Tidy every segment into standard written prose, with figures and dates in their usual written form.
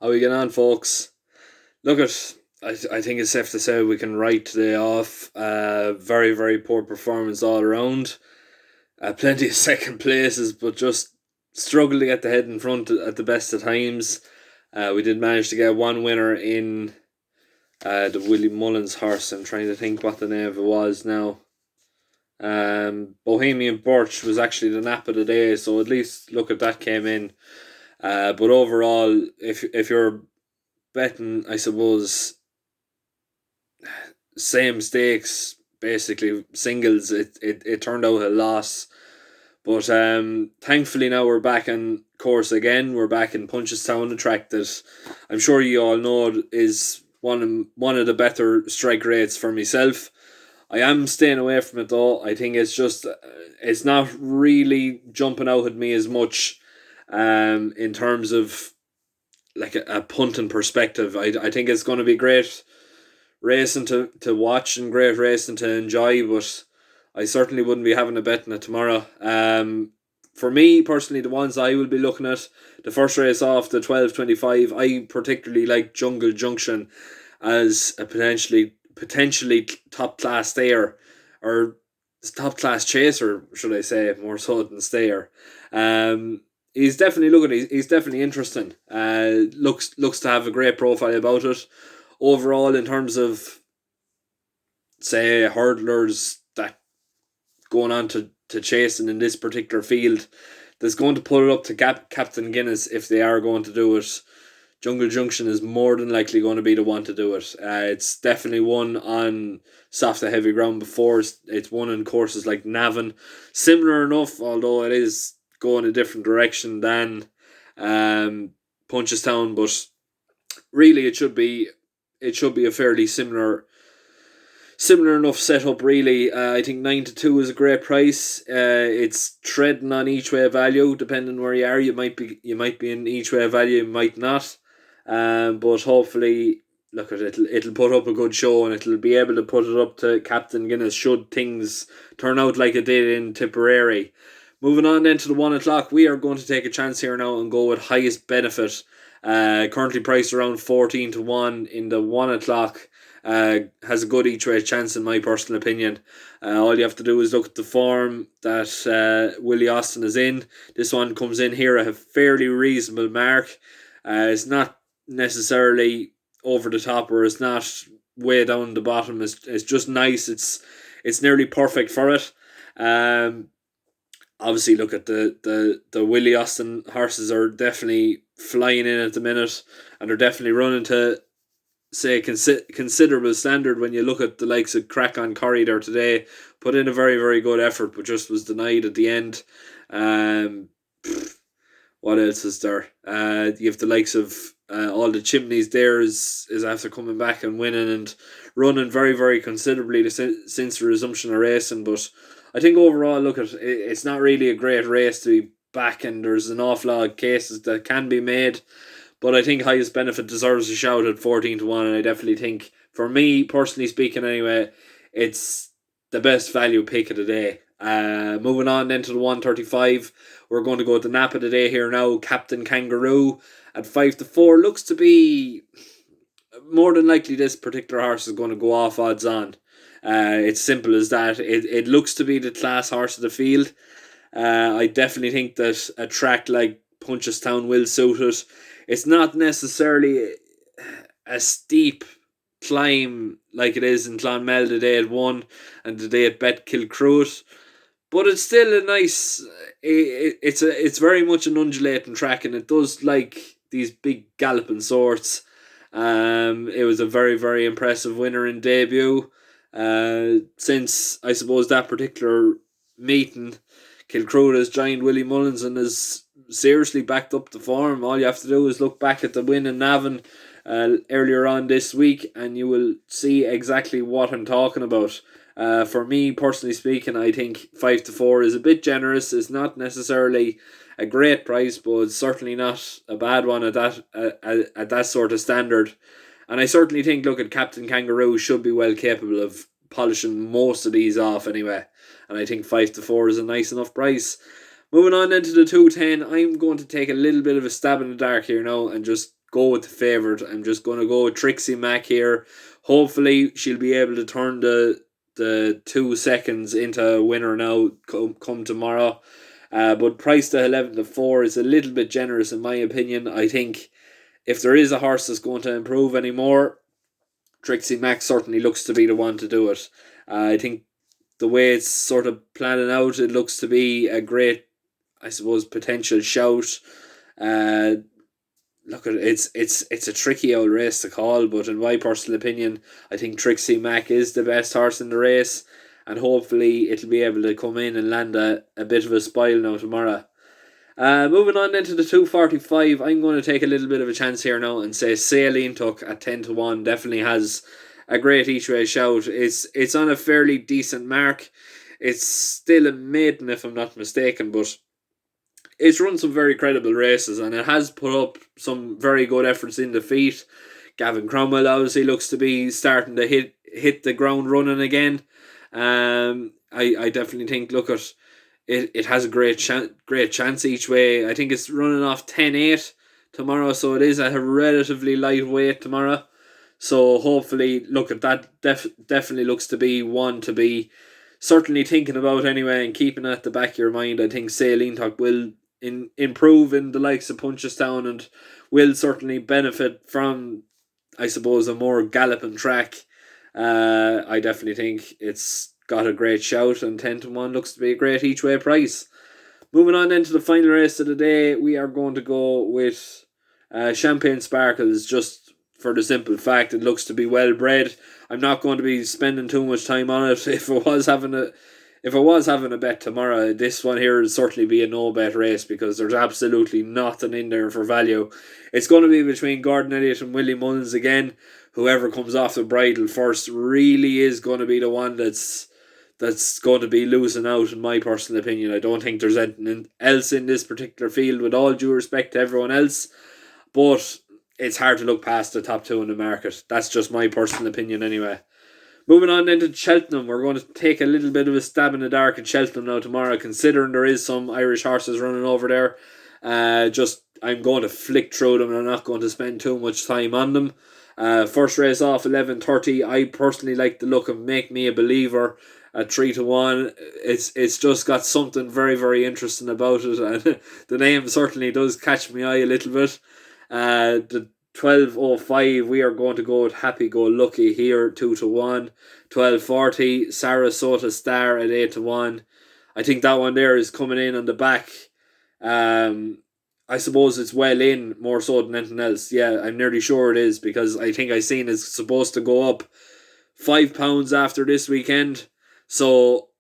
How we get on, folks? Look at, I think it's safe to say we can write today off. Very, very poor performance all around. Plenty of second places, but just struggled to get the head in front at the best of times. We did manage to get one winner in the Willie Mullins horse. I'm trying to think what the name of it was now. Bohemian Birch was actually the nap of the day, so at least look at that came in. But overall, if you're betting, I suppose, same stakes, basically singles, it turned out a loss. But thankfully now we're back on course again. We're back in Punchestown, a track that I'm sure you all know is one of the better strike rates for myself. I am staying away from it though. I think it's not really jumping out at me as much in terms of like a punting perspective. I think it's going to be great racing to watch and great racing to enjoy, but I certainly wouldn't be having a bet on it tomorrow. For me personally, the ones I will be looking at, the first race off, the 12:25, I particularly like Jungle Junction as a potentially top class stayer, or top class chaser, should I say, more so than stayer. He's definitely looking. He's definitely interesting. Looks to have a great profile about it. Overall, in terms of say hurdlers that going on to chasing in this particular field, that's going to put it up to Captain Guinness if they are going to do it. Jungle Junction is more than likely going to be the one to do it. It's definitely won on soft to heavy ground before. It's won in courses like Navan. Similar enough, although it is going a different direction than Punchestown, but really it should be a fairly similar enough setup. Really, I think 9-2 is a great price. It's treading on each way value, depending where you are. You might be in each way value, you might not. But hopefully, look at it. It'll put up a good show, and it'll be able to put it up to Captain Guinness should things turn out like it did in Tipperary. Moving on then to the 1 o'clock, we are going to take a chance here now and go with highest benefit. Currently priced around 14-1 in the 1 o'clock. Has a good each way chance in my personal opinion. All you have to do is look at the form that Willie Austin is in. This one comes in here at a fairly reasonable mark. It's not necessarily over the top, or it's not way down the bottom. It's just nice. It's nearly perfect for it. Obviously, look at the Willie Austin horses are definitely flying in at the minute, and they're definitely running to say considerable standard. When you look at the likes of Crack on Curry there today, put in a very, very good effort, but just was denied at the end. Um, what else is there? You have the likes of all the chimneys there is after coming back and winning and running very, very considerably since the resumption of racing. But I think overall, look at it's not really a great race to be back, and there's an awful lot of cases that can be made. But I think highest benefit deserves a shout at 14-1, and I definitely think, for me personally speaking, anyway, it's the best value pick of the day. Moving on then to the 135, we're going to go with the nap of the day here now. Captain Kangaroo at 5-4 looks to be more than likely this particular horse is going to go off odds on. It's simple as that. It looks to be the class horse of the field. I definitely think that a track like Punchestown will suit it. It's not necessarily a steep climb like it is in Clonmel the day at 1 and the day at Bet Kilcruit, but it's still a nice. It's very much an undulating track, and it does like these big galloping sorts. It was a very, very impressive winner in debut. Since I suppose that particular meeting, Kilcruit has joined Willie Mullins and has seriously backed up the form. All you have to do is look back at the win in Navan earlier on this week, and you will see exactly what I'm talking about. For me, personally speaking, I think 5-4 is a bit generous. It's not necessarily a great price, but it's certainly not a bad one at that sort of standard. And I certainly think, look, at Captain Kangaroo should be well capable of polishing most of these off anyway. And I think 5-4 is a nice enough price. Moving on then to the 210, I'm going to take a little bit of a stab in the dark here now and just go with the favourite. I'm just going to go with Trixie Mack here. Hopefully she'll be able to turn the 2 seconds into a winner now come tomorrow. But priced at 11-4 is a little bit generous in my opinion. I think if there is a horse that's going to improve anymore, Trixie Mack certainly looks to be the one to do it. I think the way it's sort of planning out, it looks to be a great, I suppose, potential shout. Look at it, it's a tricky old race to call, but in my personal opinion, I think Trixie Mack is the best horse in the race, and hopefully it'll be able to come in and land a bit of a spoil now tomorrow. Moving on then to the 245, I'm going to take a little bit of a chance here now and say Saline Tuck at 10-1 definitely has a great each way shout. It's on a fairly decent mark. It's still a maiden if I'm not mistaken, but it's run some very credible races and it has put up some very good efforts in defeat. Gavin Cromwell obviously looks to be starting to hit the ground running again. I definitely think it has a great chance each way. I think it's running off 10-8 tomorrow, so it is a relatively lightweight tomorrow. So hopefully, look at that. Definitely looks to be one to be certainly thinking about anyway and keeping at the back of your mind. I think Saline Talk will improve in the likes of Punchestown and will certainly benefit from, I suppose, a more galloping track. I definitely think it's got a great shout, and 10-1 looks to be a great each way price. Moving on then to the final race of the day, we are going to go with Champagne Sparkles, just for the simple fact it looks to be well bred. I'm not going to be spending too much time on it. If I was having a bet tomorrow, this one here would certainly be a no bet race because there's absolutely nothing in there for value. It's going to be between Gordon Elliott and Willie Mullins again. Whoever comes off the bridle first really is going to be the one that's going to be losing out, in my personal opinion. I don't think there's anything else in this particular field, with all due respect to everyone else, but it's hard to look past the top two in the market. That's just my personal opinion anyway. Moving on then to Cheltenham, we're going to take a little bit of a stab in the dark at Cheltenham now tomorrow, considering there is some Irish horses running over there. I'm going to flick through them and I'm not going to spend too much time on them. First race off 11:30. I personally like the look of Make Me a Believer at 3-1. It's just got something very, very interesting about it, and the name certainly does catch my eye a little bit. The 12:05, we are going to go with Happy Go Lucky here 2-1. 12:40, Sarasota Star at 8-1. I think that one there is coming in on the back. I suppose it's well in more so than anything else. Yeah, I'm nearly sure it is, because I think I seen it's supposed to go up £5 after this weekend. So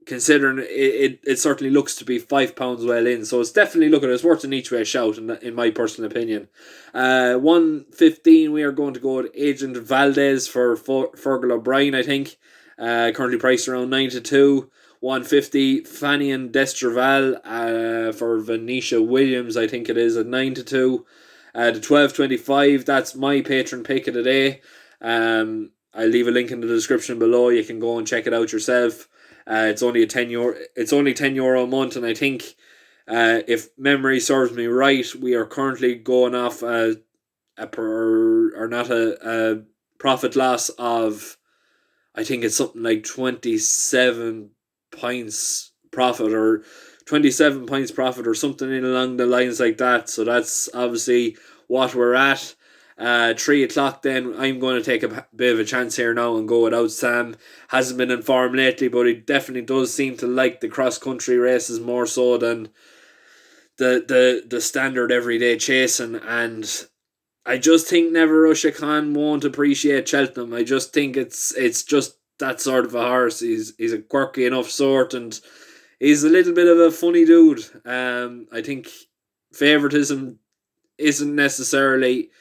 considering it certainly looks to be £5 well in. So it's definitely, look at it, it's worth an each way shout in my personal opinion. 1:15, we are going to go with Agent Valdez for Fergal O'Brien, I think. Currently priced around 9-2. 150, Fanny and Destraval for Venetia Williams, I think it is, at 9-2. The 12:25, that's my patron pick of the day. I'll leave a link in the description below. You can go and check it out yourself. It's only €10. It's only €10 a month, and I think, if memory serves me right, we are currently going off a profit loss of, I think it's something like 27 points profit, or 27 points profit, or something in along the lines like that. So that's obviously what we're at. 3 o'clock then, I'm going to take a bit of a chance here now and go without Sam. Hasn't been in form lately, but he definitely does seem to like the cross-country races more so than the standard everyday chasing, and I just think Never Russia Khan won't appreciate Cheltenham. I just think it's just that sort of a horse. He's a quirky enough sort, and he's a little bit of a funny dude. I think favouritism isn't necessarily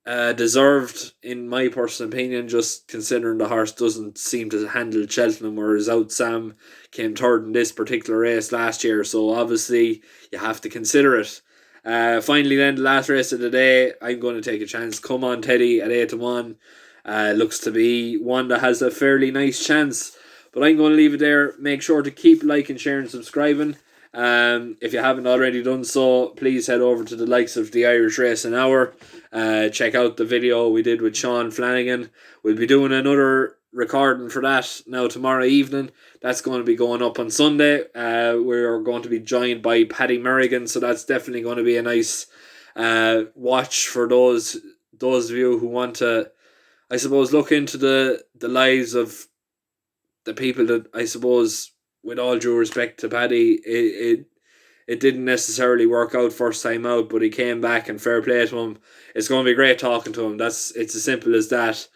deserved, in my personal opinion, just considering the horse doesn't seem to handle Cheltenham, whereas Out Sam came third in this particular race last year, so obviously you have to consider it. Finally then, the last race of the day, I'm going to take a chance. Come On Teddy at 8-1. Looks to be one that has a fairly nice chance, but I'm going to leave it there. Make sure to keep liking, sharing, subscribing. If you haven't already done so, please head over to the likes of the Irish Racing Hour. Check out the video we did with Sean Flanagan. We'll be doing another recording for that now tomorrow evening. That's going to be going up on Sunday. We're going to be joined by Paddy Merrigan, so that's definitely going to be a nice watch for those of you who want to, I suppose, look into the lives of the people that, I suppose, with all due respect to Paddy, it didn't necessarily work out first time out, but he came back, and fair play to him. It's going to be great talking to him. It's as simple as that.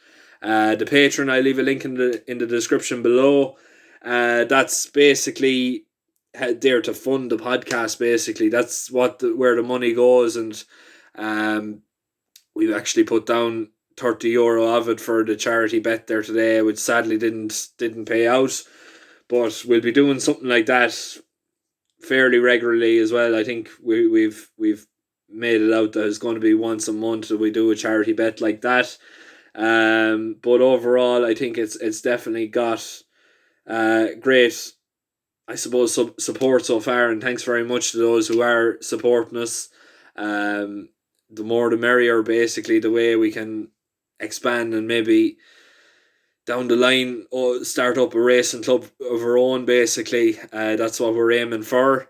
The Patreon, I leave a link in the description below. That's basically there to fund the podcast. Basically, that's where the money goes, and we've actually put down €30 of it for the charity bet there today, which sadly didn't pay out. But we'll be doing something like that fairly regularly as well. I think we've made it out that it's going to be once a month that we do a charity bet like that. But overall, I think it's definitely got great, I suppose, support so far, and thanks very much to those who are supporting us. The more the merrier, basically, the way we can expand and maybe down the line start up a racing club of our own, basically. That's what we're aiming for.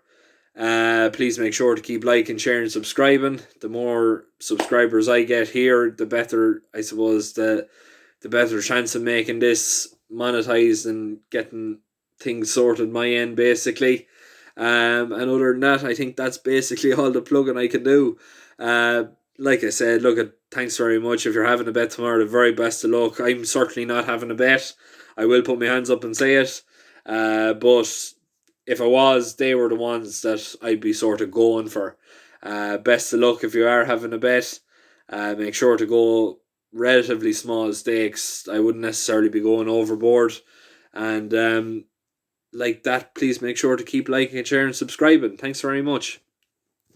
Please make sure to keep liking, sharing, subscribing. The more subscribers I get here, the better, I suppose, the better chance of making this monetized and getting things sorted my end, basically. And other than that, I think that's basically all the plugging I can do. Like I said, thanks very much. If you're having a bet tomorrow, the very best of luck. I'm certainly not having a bet. I will put my hands up and say it. But if I was, they were the ones that I'd be sort of going for. Best of luck if you are having a bet. Make sure to go relatively small stakes. I wouldn't necessarily be going overboard. And like that, please make sure to keep liking and sharing and subscribing. Thanks very much.